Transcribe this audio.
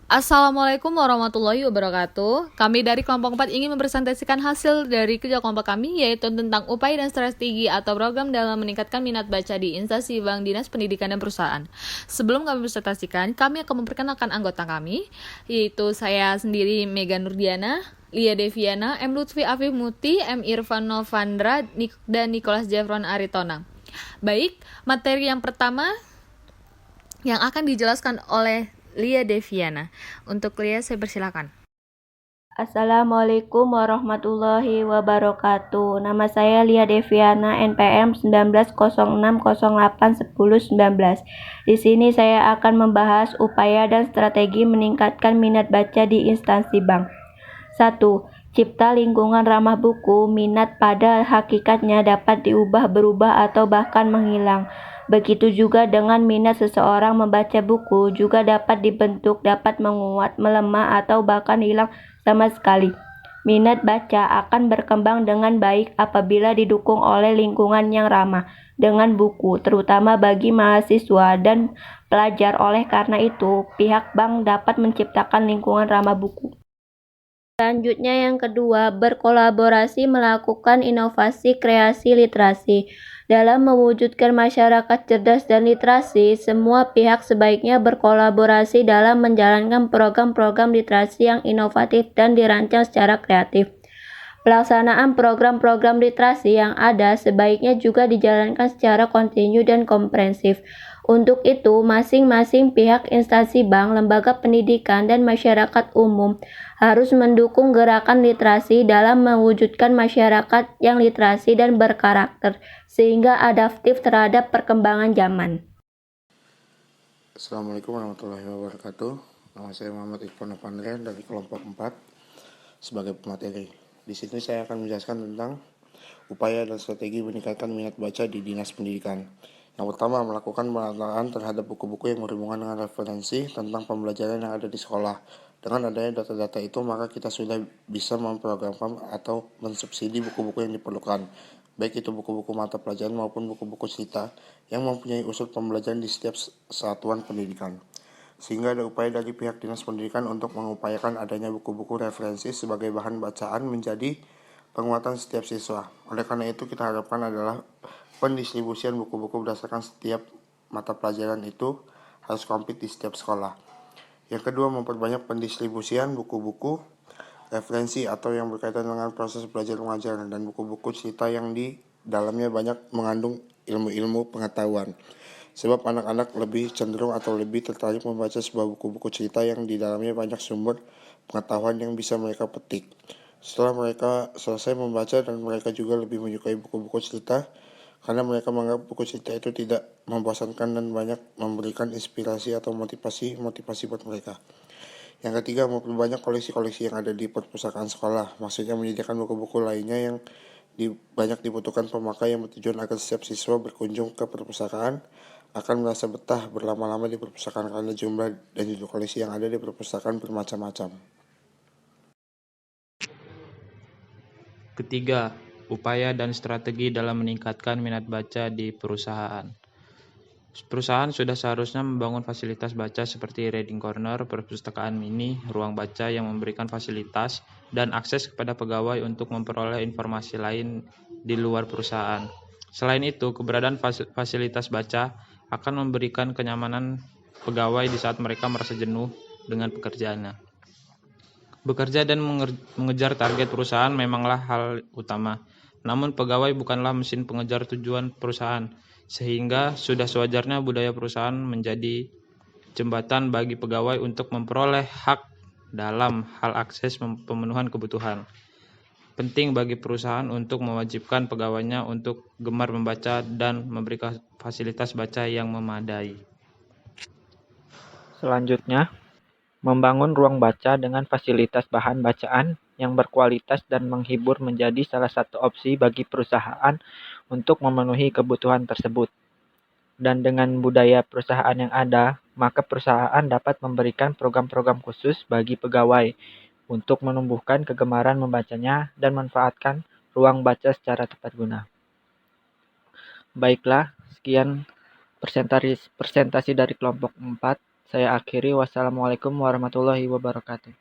Assalamualaikum warahmatullahi wabarakatuh. Kami dari kelompok 4 ingin mempresentasikan hasil dari kerja kelompok kami, yaitu tentang upaya dan strategi atau program dalam meningkatkan minat baca di instansi Bank Dinas Pendidikan dan Perusahaan. Sebelum kami presentasikan, kami akan memperkenalkan anggota kami, yaitu saya sendiri Mega Nurdiana, Lia Deviana, M. Lutfi Afif Muti, M. Irfan Novandra, dan Nicholas Jeffron Aritonang. Baik, materi yang pertama yang akan dijelaskan oleh Lia Deviana. Untuk Lia, saya persilakan. Assalamualaikum warahmatullahi wabarakatuh. Nama saya Lia Deviana, NPM 1906081019. Di sini saya akan membahas upaya dan strategi meningkatkan minat baca di instansi bank. 1. Cipta lingkungan ramah buku. Minat pada hakikatnya dapat diubah berubah atau bahkan menghilang. Begitu juga dengan minat seseorang membaca buku juga dapat dibentuk, dapat menguat, melemah, atau bahkan hilang sama sekali. Minat baca akan berkembang dengan baik apabila didukung oleh lingkungan yang ramah dengan buku, terutama bagi mahasiswa dan pelajar. Oleh karena itu, pihak bank dapat menciptakan lingkungan ramah buku. Selanjutnya yang kedua, berkolaborasi melakukan inovasi kreasi literasi. Dalam mewujudkan masyarakat cerdas dan literasi, semua pihak sebaiknya berkolaborasi dalam menjalankan program-program literasi yang inovatif dan dirancang secara kreatif. Pelaksanaan program-program literasi yang ada sebaiknya juga dijalankan secara kontinu dan komprehensif. Untuk itu, masing-masing pihak instansi bank, lembaga pendidikan, dan masyarakat umum harus mendukung gerakan literasi dalam mewujudkan masyarakat yang literasi dan berkarakter, sehingga adaptif terhadap perkembangan zaman. Assalamualaikum warahmatullahi wabarakatuh. Nama saya Muhammad Irfan Novandra dari kelompok 4 sebagai pemateri. Di sini saya akan menjelaskan tentang upaya dan strategi meningkatkan minat baca di Dinas Pendidikan. Yang pertama, melakukan penataan terhadap buku-buku yang berhubungan dengan referensi tentang pembelajaran yang ada di sekolah. Dengan adanya data-data itu, maka kita sudah bisa memprogramkan atau mensubsidi buku-buku yang diperlukan, baik itu buku-buku mata pelajaran maupun buku-buku cerita yang mempunyai unsur pembelajaran di setiap satuan pendidikan. Sehingga ada upaya dari pihak Dinas Pendidikan untuk mengupayakan adanya buku-buku referensi sebagai bahan bacaan menjadi penguatan setiap siswa. Oleh karena itu, kita harapkan adalah pendistribusian buku-buku berdasarkan setiap mata pelajaran itu harus komplit di setiap sekolah. Yang kedua, memperbanyak pendistribusian buku-buku referensi atau yang berkaitan dengan proses belajar mengajar dan buku-buku cerita yang di dalamnya banyak mengandung ilmu-ilmu pengetahuan. Sebab anak-anak lebih cenderung atau lebih tertarik membaca sebuah buku-buku cerita yang di dalamnya banyak sumber pengetahuan yang bisa mereka petik. Setelah mereka selesai membaca, dan mereka juga lebih menyukai buku-buku cerita karena mereka menganggap buku cerita itu tidak membosankan dan banyak memberikan inspirasi atau motivasi buat mereka. Yang ketiga, memperbanyak koleksi-koleksi yang ada di perpustakaan sekolah. Maksudnya menyediakan buku-buku lainnya yang banyak dibutuhkan pemakai, yang bertujuan agar setiap siswa berkunjung ke perpustakaan akan merasa betah berlama-lama di perpustakaan karena jumlah dan judul koleksi yang ada di perpustakaan bermacam-macam. Ketiga, upaya dan strategi dalam meningkatkan minat baca di perusahaan. Perusahaan sudah seharusnya membangun fasilitas baca seperti reading corner, perpustakaan mini, ruang baca yang memberikan fasilitas dan akses kepada pegawai untuk memperoleh informasi lain di luar perusahaan. Selain itu, keberadaan fasilitas baca akan memberikan kenyamanan pegawai di saat mereka merasa jenuh dengan pekerjaannya. Bekerja dan mengejar target perusahaan memanglah hal utama. Namun pegawai bukanlah mesin pengejar tujuan perusahaan, sehingga sudah sewajarnya budaya perusahaan menjadi jembatan bagi pegawai untuk memperoleh hak dalam hal akses pemenuhan kebutuhan. Penting bagi perusahaan untuk mewajibkan pegawainya untuk gemar membaca dan memberikan fasilitas baca yang memadai. Selanjutnya, membangun ruang baca dengan fasilitas bahan bacaan yang berkualitas dan menghibur menjadi salah satu opsi bagi perusahaan untuk memenuhi kebutuhan tersebut. Dan dengan budaya perusahaan yang ada, maka perusahaan dapat memberikan program-program khusus bagi pegawai untuk menumbuhkan kegemaran membacanya dan manfaatkan ruang baca secara tepat guna. Baiklah, sekian presentasi dari kelompok 4. Saya akhiri. Wassalamualaikum warahmatullahi wabarakatuh.